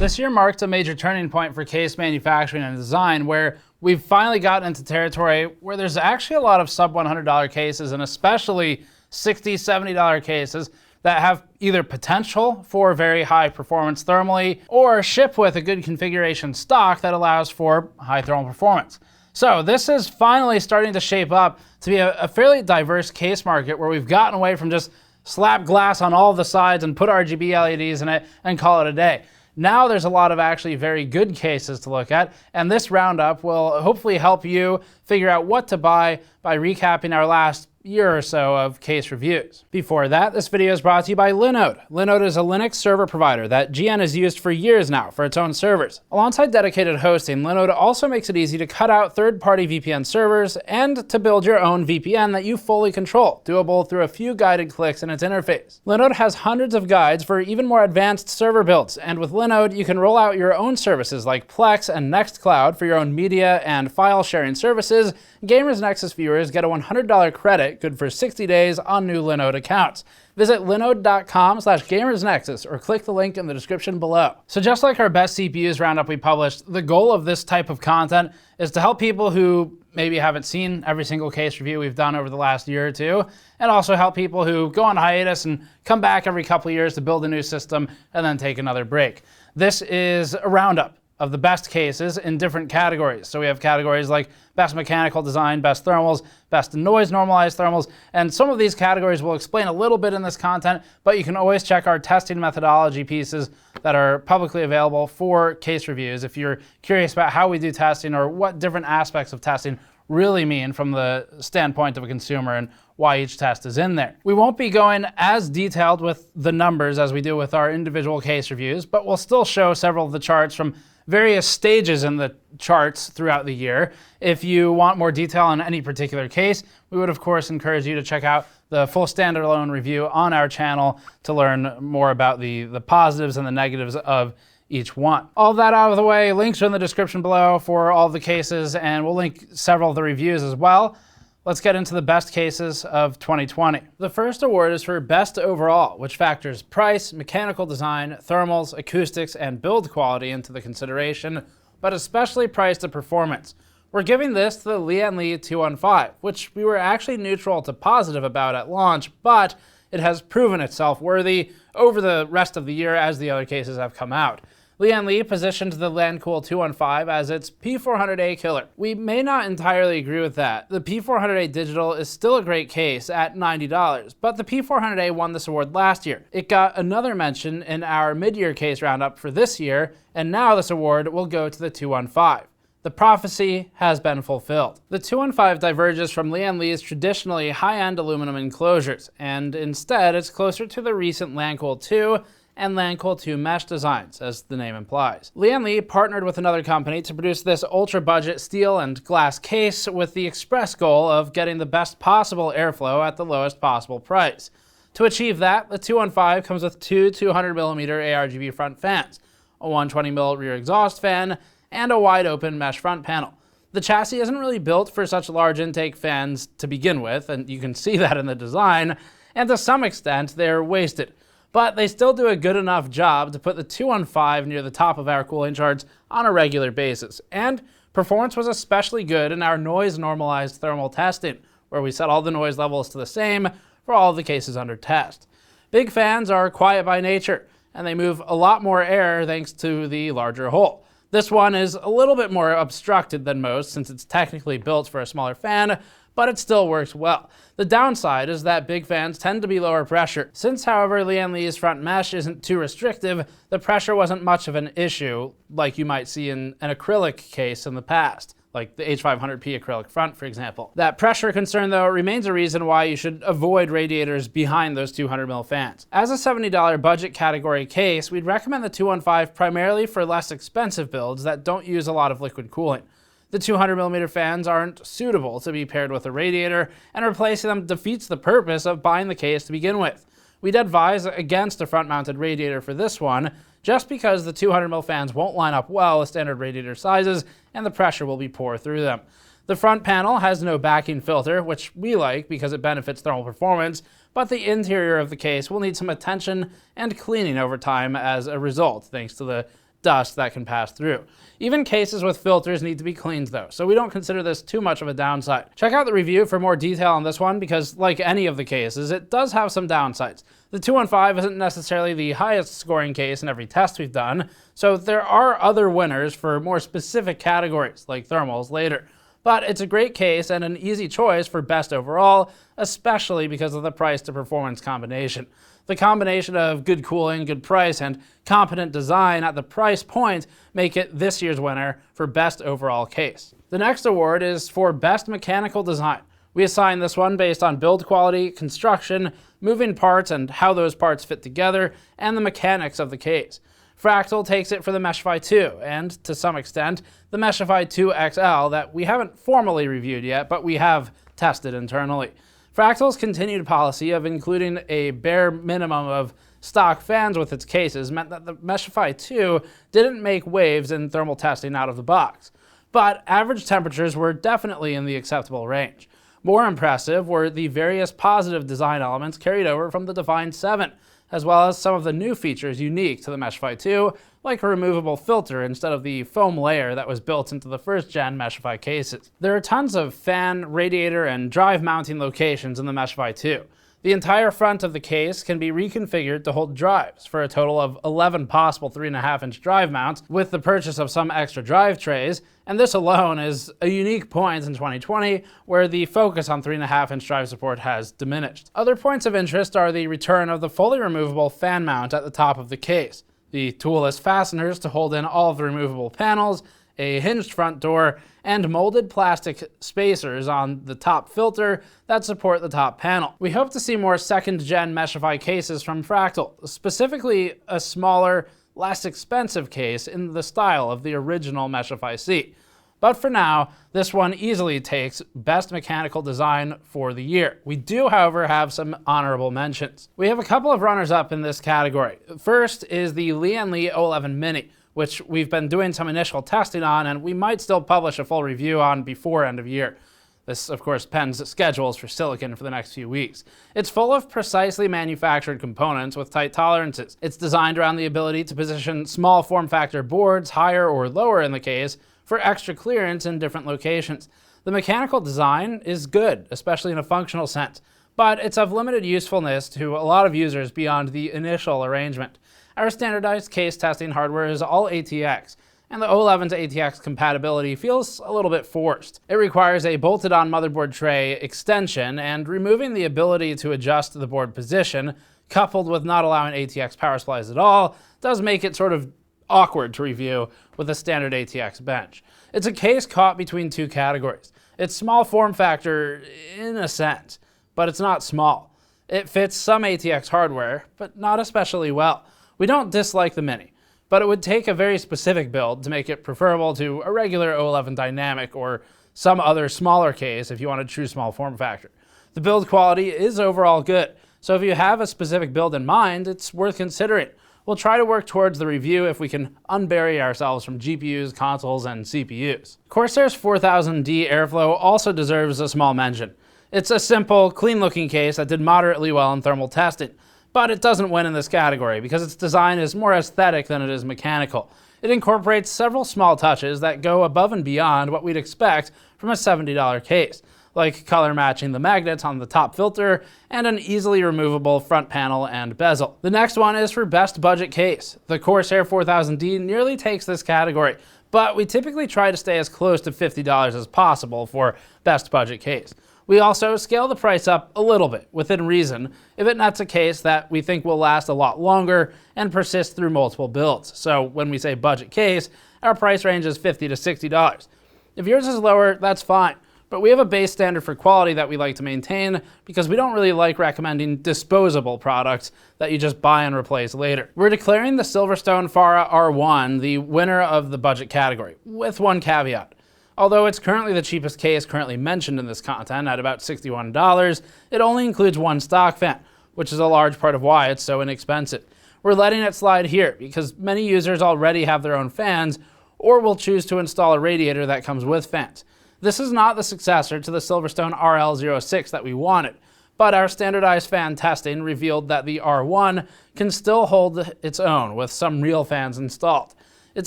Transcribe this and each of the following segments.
This year marked a major turning point for case manufacturing and design, where we've finally gotten into territory where there's actually a lot of sub $100 cases, and especially $60, $70 cases that have either potential for very high performance thermally or ship with a good configuration stock that allows for high thermal performance. So this is finally starting to shape up to be a fairly diverse case market, where we've gotten away from just slap glass on all the sides and put RGB LEDs in it and call it a day. Now there's a lot of actually very good cases to look at, and this roundup will hopefully help you figure out what to buy by recapping our last year or so of case reviews. Before that, this video is brought to you by Linode. Linode is a Linux server provider that GN has used for years now for its own servers. Alongside dedicated hosting, Linode also makes it easy to cut out third-party VPN servers and to build your own VPN that you fully control, doable through a few guided clicks in its interface. Linode has hundreds of guides for even more advanced server builds, and with Linode, you can roll out your own services like Plex and Nextcloud for your own media and file sharing services. Gamers Nexus viewers get a $100 credit, good for 60 days on new Linode accounts. Visit linode.com/gamersnexus or click the link in the description below. So just like our best CPUs roundup we published, the goal of this type of content is to help people who maybe haven't seen every single case review we've done over the last year or two, and also help people who go on hiatus and come back every couple of years to build a new system and then take another break. This is a roundup of the best cases in different categories. So we have categories like best mechanical design, best thermals, best noise-normalized thermals, and some of these categories we'll explain a little bit in this content, but you can always check our testing methodology pieces that are publicly available for case reviews if you're curious about how we do testing or what different aspects of testing really mean from the standpoint of a consumer and why each test is in there. We won't be going as detailed with the numbers as we do with our individual case reviews, but we'll still show several of the charts from various stages in the charts throughout the year. If you want more detail on any particular case, we would of course encourage you to check out the full standalone review on our channel to learn more about the positives and the negatives of each one. All that out of the way, links are in the description below for all the cases, and we'll link several of the reviews as well. Let's get into the best cases of 2020. The first award is for Best Overall, which factors price, mechanical design, thermals, acoustics, and build quality into the consideration, but especially price to performance. We're giving this to the Lian Li 215, which we were actually neutral to positive about at launch, but it has proven itself worthy over the rest of the year as the other cases have come out. Lian Li positioned the Lancool 215 as its P400A killer. We may not entirely agree with that. The P400A Digital is still a great case at $90, but the P400A won this award last year. It got another mention in our mid-year case roundup for this year, and now this award will go to the 215. The prophecy has been fulfilled. The 215 diverges from Lian Li's traditionally high-end aluminum enclosures, and instead it's closer to the recent Lancool 2 and Lancool 2 mesh designs, as the name implies. Lian Li partnered with another company to produce this ultra-budget steel and glass case with the express goal of getting the best possible airflow at the lowest possible price. To achieve that, the 215 comes with two 200mm ARGB front fans, a 120mm rear exhaust fan, and a wide-open mesh front panel. The chassis isn't really built for such large intake fans to begin with, and you can see that in the design, and to some extent they're wasted. But they still do a good enough job to put the 215 near the top of our cooling charts on a regular basis. And performance was especially good in our noise-normalized thermal testing, where we set all the noise levels to the same for all of the cases under test. Big fans are quiet by nature, and they move a lot more air thanks to the larger hole. This one is a little bit more obstructed than most since it's technically built for a smaller fan, but it still works well. The downside is that big fans tend to be lower pressure. Since, however, Lian Li's front mesh isn't too restrictive, the pressure wasn't much of an issue like you might see in an acrylic case in the past, like the H500P acrylic front, for example. That pressure concern, though, remains a reason why you should avoid radiators behind those 200mm fans. As a $70 budget category case, we'd recommend the 215 primarily for less expensive builds that don't use a lot of liquid cooling. The 200mm fans aren't suitable to be paired with a radiator, and replacing them defeats the purpose of buying the case to begin with. We'd advise against a front-mounted radiator for this one, just because the 200mm fans won't line up well with standard radiator sizes, and the pressure will be poor through them. The front panel has no backing filter, which we like because it benefits thermal performance, but the interior of the case will need some attention and cleaning over time as a result, thanks to the dust that can pass through. Even cases with filters need to be cleaned though, so we don't consider this too much of a downside. Check out the review for more detail on this one because, like any of the cases, it does have some downsides. The 215 isn't necessarily the highest scoring case in every test we've done, so there are other winners for more specific categories, like thermals later. But it's a great case and an easy choice for best overall, especially because of the price to performance combination. The combination of good cooling, good price, and competent design at the price point make it this year's winner for best overall case. The next award is for best mechanical design. We assign this one based on build quality, construction, moving parts and how those parts fit together, and the mechanics of the case. Fractal takes it for the Meshify 2, and to some extent, the Meshify 2 XL that we haven't formally reviewed yet, but we have tested internally. Fractal's continued policy of including a bare minimum of stock fans with its cases meant that the Meshify 2 didn't make waves in thermal testing out of the box. But average temperatures were definitely in the acceptable range. More impressive were the various positive design elements carried over from the Divine 7, as well as some of the new features unique to the Meshify 2, like a removable filter instead of the foam layer that was built into the first-gen Meshify cases. There are tons of fan, radiator, and drive mounting locations in the Meshify 2. The entire front of the case can be reconfigured to hold drives for a total of 11 possible 3.5-inch drive mounts with the purchase of some extra drive trays, and this alone is a unique point in 2020 where the focus on 3.5-inch drive support has diminished. Other points of interest are the return of the fully removable fan mount at the top of the case, the toolless fasteners to hold in all of the removable panels, a hinged front door, and molded plastic spacers on the top filter that support the top panel. We hope to see more second-gen Meshify cases from Fractal, specifically a smaller, less expensive case in the style of the original Meshify C. But for now, this one easily takes Best Mechanical Design for the year. We do, however, have some honorable mentions. We have a couple of runners-up in this category. First is the Lian O11 Mini, which we've been doing some initial testing on, and we might still publish a full review on before end of year. This, of course, pens schedules for silicon for the next few weeks. It's full of precisely manufactured components with tight tolerances. It's designed around the ability to position small form factor boards higher or lower in the case for extra clearance in different locations. The mechanical design is good, especially in a functional sense, but it's of limited usefulness to a lot of users beyond the initial arrangement. Our standardized case testing hardware is all ATX, and the O11's ATX compatibility feels a little bit forced. It requires a bolted-on motherboard tray extension, and removing the ability to adjust the board position, coupled with not allowing ATX power supplies at all, does make it sort of awkward to review with a standard ATX bench. It's a case caught between two categories. It's small form factor in a sense, but it's not small. It fits some ATX hardware, but not especially well. We don't dislike the Mini, but it would take a very specific build to make it preferable to a regular O11 Dynamic or some other smaller case if you want a true small form factor. The build quality is overall good, so if you have a specific build in mind, it's worth considering. We'll try to work towards the review if we can unbury ourselves from GPUs, consoles, and CPUs. Corsair's 4000D Airflow also deserves a small mention. It's a simple, clean-looking case that did moderately well in thermal testing, but it doesn't win in this category because its design is more aesthetic than it is mechanical. It incorporates several small touches that go above and beyond what we'd expect from a $70 case, like color matching the magnets on the top filter and an easily removable front panel and bezel. The next one is for best budget case. The Corsair 4000D nearly takes this category, but we typically try to stay as close to $50 as possible for best budget case. We also scale the price up a little bit, within reason, if it nets a case that we think will last a lot longer and persist through multiple builds. So when we say budget case, our price range is $50 to $60. If yours is lower, that's fine. But we have a base standard for quality that we like to maintain because we don't really like recommending disposable products that you just buy and replace later. We're declaring the Silverstone Farah R1 the winner of the budget category, with one caveat. Although it's currently the cheapest case currently mentioned in this content at about $61, it only includes one stock fan, which is a large part of why it's so inexpensive. We're letting it slide here because many users already have their own fans or will choose to install a radiator that comes with fans. This is not the successor to the Silverstone RL06 that we wanted, but our standardized fan testing revealed that the R1 can still hold its own with some real fans installed. It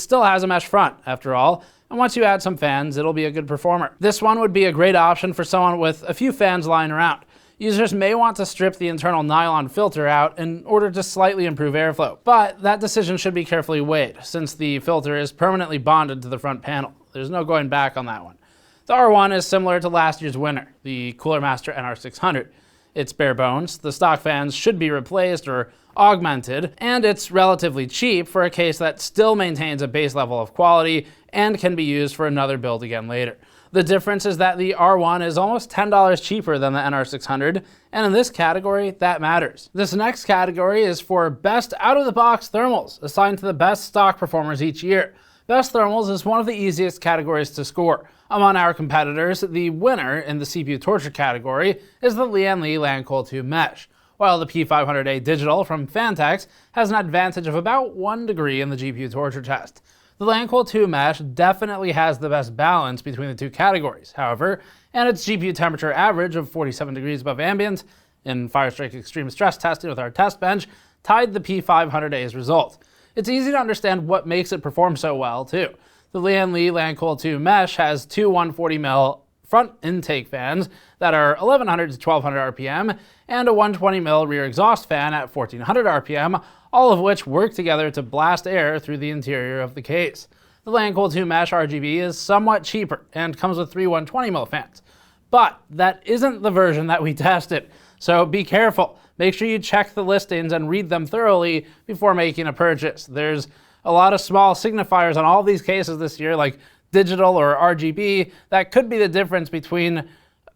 still has a mesh front, after all, and once you add some fans, it'll be a good performer. This one would be a great option for someone with a few fans lying around. Users may want to strip the internal nylon filter out in order to slightly improve airflow, but that decision should be carefully weighed, since the filter is permanently bonded to the front panel. There's no going back on that one. The R1 is similar to last year's winner, the Cooler Master NR600. It's bare bones, the stock fans should be replaced or augmented, and it's relatively cheap for a case that still maintains a base level of quality and can be used for another build again later. The difference is that the R1 is almost $10 cheaper than the NR600, and in this category, that matters. This next category is for best out-of-the-box thermals, assigned to the best stock performers each year. Best thermals is one of the easiest categories to score. Among our competitors, the winner in the CPU torture category is the Lian Li Lancoil 2 Mesh, while the P500A Digital from Fantex has an advantage of about 1 degree in the GPU torture test. The Lancoil 2 Mesh definitely has the best balance between the two categories, however, and its GPU temperature average of 47 degrees above ambient in Firestrike Extreme Stress testing with our test bench tied the P500A's result. It's easy to understand what makes it perform so well, too. The Lian Li Lancoil 2 Mesh has two 140mm front intake fans that are 1100 to 1200 RPM and a 120mm rear exhaust fan at 1400 RPM, all of which work together to blast air through the interior of the case. The Lancoil 2 Mesh RGB is somewhat cheaper and comes with three 120mm fans, but that isn't the version that we tested, so be careful. Make sure you check the listings and read them thoroughly before making a purchase. There's a lot of small signifiers on all these cases this year, like digital or RGB, that could be the difference between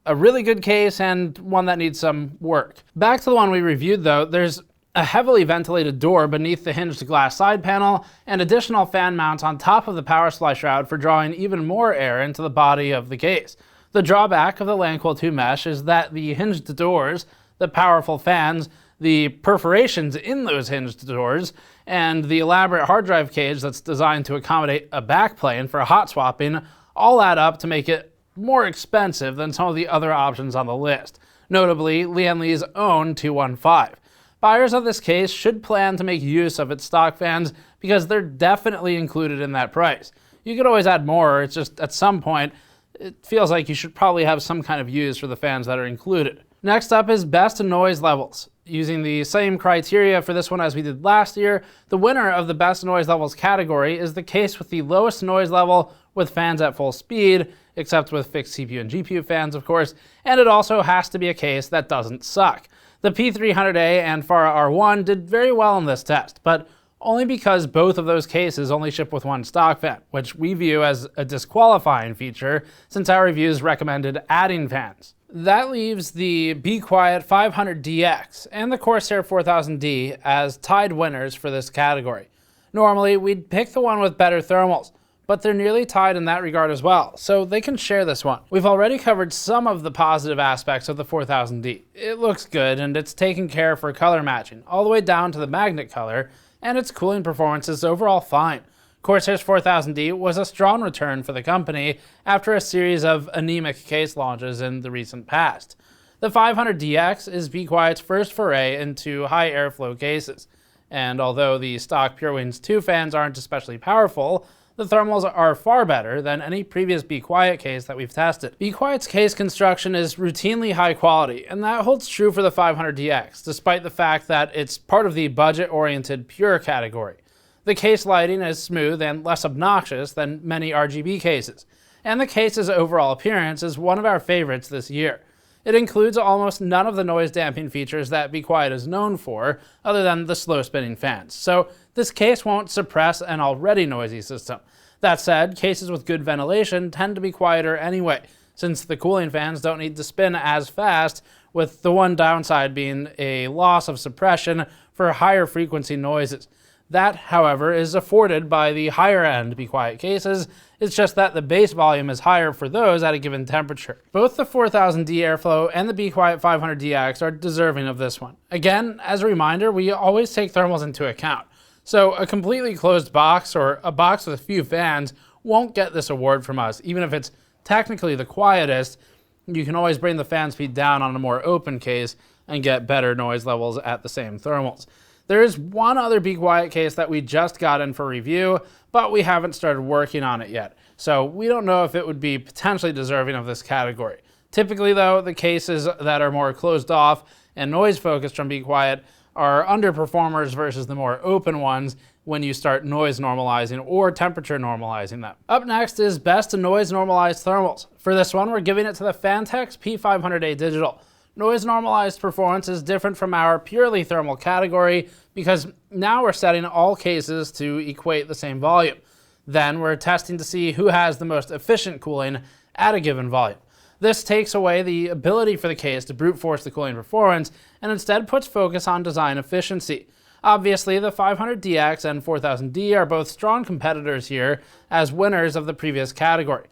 a really good case and one that needs some work. Back to the one we reviewed though, there's a heavily ventilated door beneath the hinged glass side panel and additional fan mounts on top of the power supply shroud for drawing even more air into the body of the case. The drawback of the Lancoil 2 Mesh is that the hinged doors, the powerful fans, the perforations in those hinged doors, and the elaborate hard drive cage that's designed to accommodate a backplane for hot swapping all add up to make it more expensive than some of the other options on the list, notably Lian Li's own 215. Buyers of this case should plan to make use of its stock fans because they're definitely included in that price. You could always add more, it's just at some point it feels like you should probably have some kind of use for the fans that are included. Next up is best noise levels. Using the same criteria for this one as we did last year, the winner of the best noise levels category is the case with the lowest noise level with fans at full speed, except with fixed CPU and GPU fans of course, and it also has to be a case that doesn't suck. The P300A and Farah R1 did very well in this test, but only because both of those cases only ship with one stock fan, which we view as a disqualifying feature since our reviews recommended adding fans. That leaves the Be Quiet 500DX and the Corsair 4000D as tied winners for this category. Normally, we'd pick the one with better thermals, but they're nearly tied in that regard as well, so they can share this one. We've already covered some of the positive aspects of the 4000D. It looks good and it's taken care for color matching, all the way down to the magnet color, and its cooling performance is overall fine. Corsair's 4000D was a strong return for the company after a series of anemic case launches in the recent past. The 500DX is Be Quiet's first foray into high airflow cases, and although the stock PureWinds 2 fans aren't especially powerful, the thermals are far better than any previous Be Quiet case that we've tested. Be Quiet's case construction is routinely high quality, and that holds true for the 500DX, despite the fact that it's part of the budget-oriented Pure category. The case lighting is smooth and less obnoxious than many RGB cases, and the case's overall appearance is one of our favorites this year. It includes almost none of the noise damping features that Be Quiet is known for, other than the slow spinning fans, so this case won't suppress an already noisy system. That said, cases with good ventilation tend to be quieter anyway, since the cooling fans don't need to spin as fast, with the one downside being a loss of suppression for higher frequency noises. That, however, is afforded by the higher end Be Quiet cases. It's just that the base volume is higher for those at a given temperature. Both the 4000D Airflow and the Be Quiet 500DX are deserving of this one. Again, as a reminder, we always take thermals into account. So a completely closed box or a box with a few fans won't get this award from us. Even if it's technically the quietest, you can always bring the fan speed down on a more open case and get better noise levels at the same thermals. There is one other Be Quiet case that we just got in for review, but we haven't started working on it yet. So we don't know if it would be potentially deserving of this category. Typically though, the cases that are more closed off and noise focused from Be Quiet are underperformers versus the more open ones when you start noise normalizing or temperature normalizing them. Up next is best noise normalized thermals. For this one, we're giving it to the Phanteks P500A Digital. Noise normalized performance is different from our purely thermal category because now we're setting all cases to equate the same volume. Then we're testing to see who has the most efficient cooling at a given volume. This takes away the ability for the case to brute force the cooling performance and instead puts focus on design efficiency. Obviously, the 500DX and 4000D are both strong competitors here as winners of the previous category.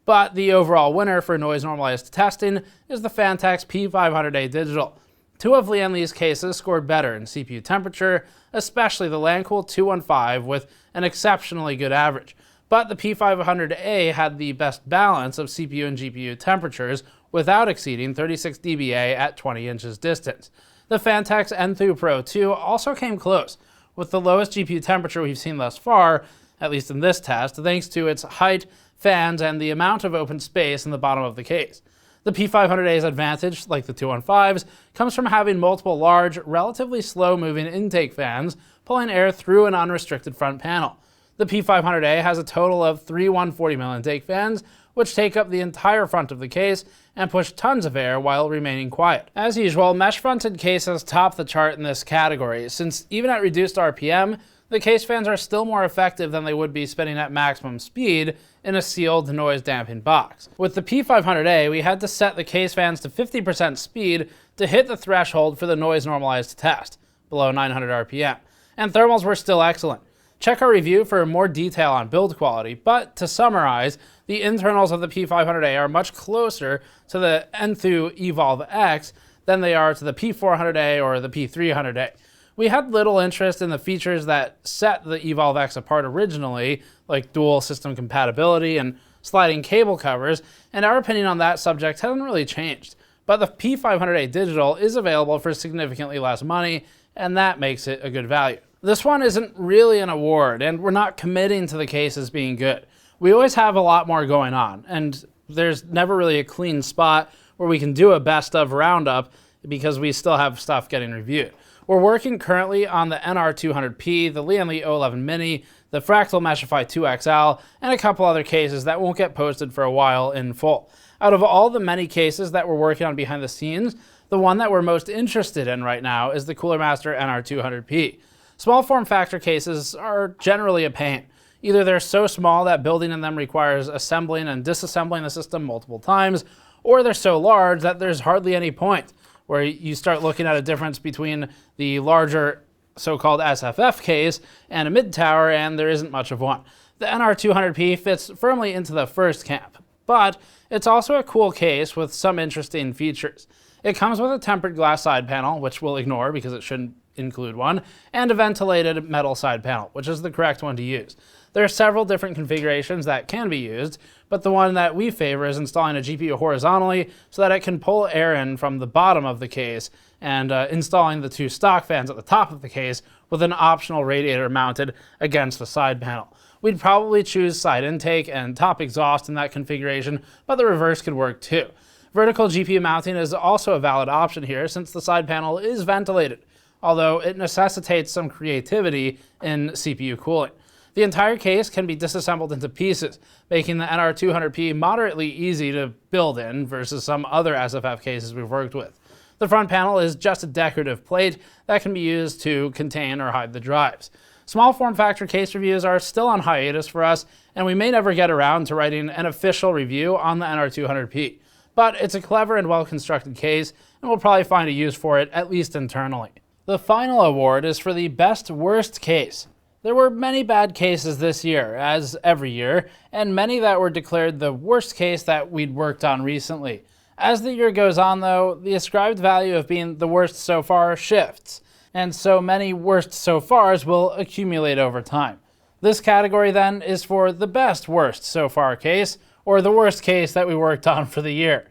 But the overall winner for noise normalized testing is the Phanteks P500A Digital. Two of Lian Li's cases scored better in CPU temperature, especially the Lancool 215 with an exceptionally good average. But the P500A had the best balance of CPU and GPU temperatures without exceeding 36 dBA at 20 inches distance. The Phanteks Enthoo Pro 2 also came close, with the lowest GPU temperature we've seen thus far, at least in this test, thanks to its height, fans, and the amount of open space in the bottom of the case. The P500A's advantage, like the 215's, comes from having multiple large, relatively slow-moving intake fans pulling air through an unrestricted front panel. The P500A has a total of 3 140mm intake fans, which take up the entire front of the case and push tons of air while remaining quiet. As usual, mesh-fronted cases top the chart in this category, since even at reduced RPM, the case fans are still more effective than they would be spinning at maximum speed in a sealed noise-damping box. With the P500A, we had to set the case fans to 50% speed to hit the threshold for the noise-normalized test, below 900 RPM, and thermals were still excellent. Check our review for more detail on build quality, but to summarize, the internals of the P500A are much closer to the Enthoo Evolve X than they are to the P400A or the P300A. We had little interest in the features that set the Evolve X apart originally, like dual system compatibility and sliding cable covers, and our opinion on that subject hasn't really changed. But the P500A Digital is available for significantly less money, and that makes it a good value. This one isn't really an award, and we're not committing to the cases being good. We always have a lot more going on, and there's never really a clean spot where we can do a best of roundup because we still have stuff getting reviewed. We're working currently on the NR200P, the Lian Li 011 Mini, the Fractal Meshify 2XL, and a couple other cases that won't get posted for a while in full. Out of all the many cases that we're working on behind the scenes, the one that we're most interested in right now is the Cooler Master NR200P. Small form factor cases are generally a pain. Either they're so small that building in them requires assembling and disassembling the system multiple times, or they're so large that there's hardly any point, where you start looking at a difference between the larger so-called SFF case and a mid-tower, and there isn't much of one. The NR200P fits firmly into the first camp, but it's also a cool case with some interesting features. It comes with a tempered glass side panel, which we'll ignore because it shouldn't include one, and a ventilated metal side panel, which is the correct one to use. There are several different configurations that can be used, but the one that we favor is installing a GPU horizontally so that it can pull air in from the bottom of the case, and installing the two stock fans at the top of the case with an optional radiator mounted against the side panel. We'd probably choose side intake and top exhaust in that configuration, but the reverse could work too. Vertical GPU mounting is also a valid option here since the side panel is ventilated, although it necessitates some creativity in CPU cooling. The entire case can be disassembled into pieces, making the NR200P moderately easy to build in versus some other SFF cases we've worked with. The front panel is just a decorative plate that can be used to contain or hide the drives. Small form factor case reviews are still on hiatus for us, and we may never get around to writing an official review on the NR200P. But it's a clever and well-constructed case, and we'll probably find a use for it, at least internally. The final award is for the best worst case. There were many bad cases this year, as every year, and many that were declared the worst case that we'd worked on recently. As the year goes on though, the ascribed value of being the worst so far shifts, and so many worst so fars will accumulate over time. This category then is for the best worst so far case, or the worst case that we worked on for the year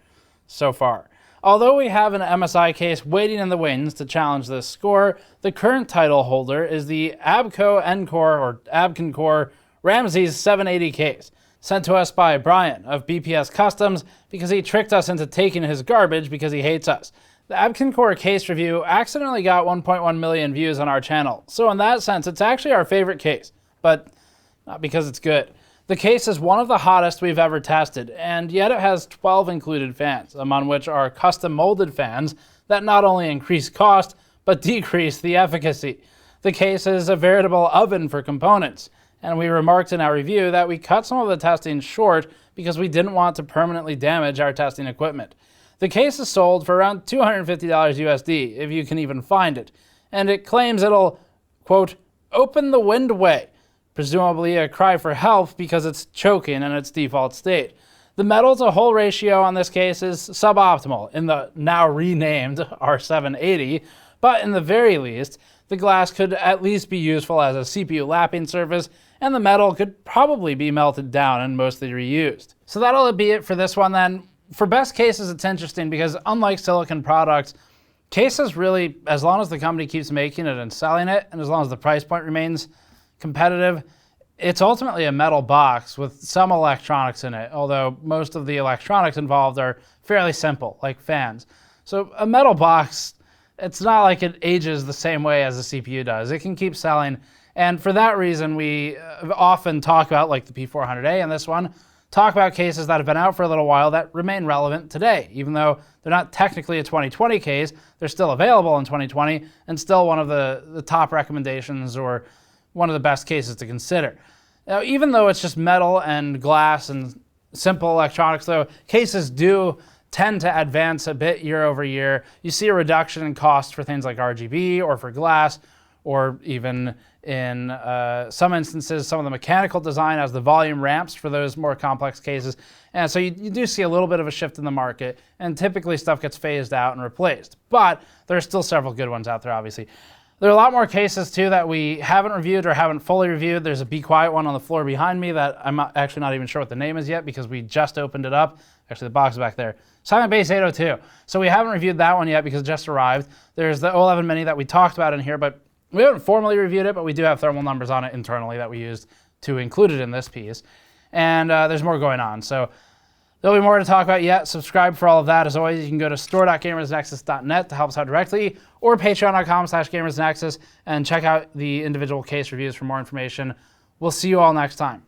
so far. Although we have an MSI case waiting in the wings to challenge this score, the current title holder is the Abco Encore or Abconcore Ramses 780 case, sent to us by Brian of BPS Customs because he tricked us into taking his garbage because he hates us. The Abconcore case review accidentally got 1.1 million views on our channel, so in that sense it's actually our favorite case, but not because it's good. The case is one of the hottest we've ever tested, and yet it has 12 included fans, among which are custom molded fans that not only increase cost, but decrease the efficacy. The case is a veritable oven for components, and we remarked in our review that we cut some of the testing short because we didn't want to permanently damage our testing equipment. The case is sold for around $250 USD, if you can even find it, and it claims it'll, quote, open the wind away, presumably a cry for help because it's choking in its default state. The metal to hole ratio on this case is suboptimal in the now renamed R780, but in the very least, the glass could at least be useful as a CPU lapping surface, and the metal could probably be melted down and mostly reused. So that'll be it for this one then. For best cases, it's interesting because unlike silicon products, cases really, as long as the company keeps making it and selling it, and as long as the price point remains competitive, it's ultimately a metal box with some electronics in it, although most of the electronics involved are fairly simple, like fans. So a metal box, it's not like it ages the same way as a CPU does. It can keep selling, and for that reason, we often talk about, like the P400A and this one, talk about cases that have been out for a little while that remain relevant today. Even though they're not technically a 2020 case, they're still available in 2020 and still one of the top recommendations or one of the best cases to consider. Now, even though it's just metal and glass and simple electronics, though, cases do tend to advance a bit year over year. You see a reduction in cost for things like RGB or for glass, or even in some instances, some of the mechanical design as the volume ramps for those more complex cases. And so you do see a little bit of a shift in the market, and typically stuff gets phased out and replaced. But there are still several good ones out there, obviously. There are a lot more cases, too, that we haven't reviewed or haven't fully reviewed. There's a Be Quiet one on the floor behind me that I'm actually not even sure what the name is yet because we just opened it up. Actually, the box is back there. Silent Bass 802. So we haven't reviewed that one yet because it just arrived. There's the 011 Mini that we talked about in here, but we haven't formally reviewed it, but we do have thermal numbers on it internally that we used to include it in this piece. And there's more going on. So there'll be more to talk about yet. Subscribe for all of that. As always, you can go to store.gamersnexus.net to help us out directly, or patreon.com/gamersnexus, and check out the individual case reviews for more information. We'll see you all next time.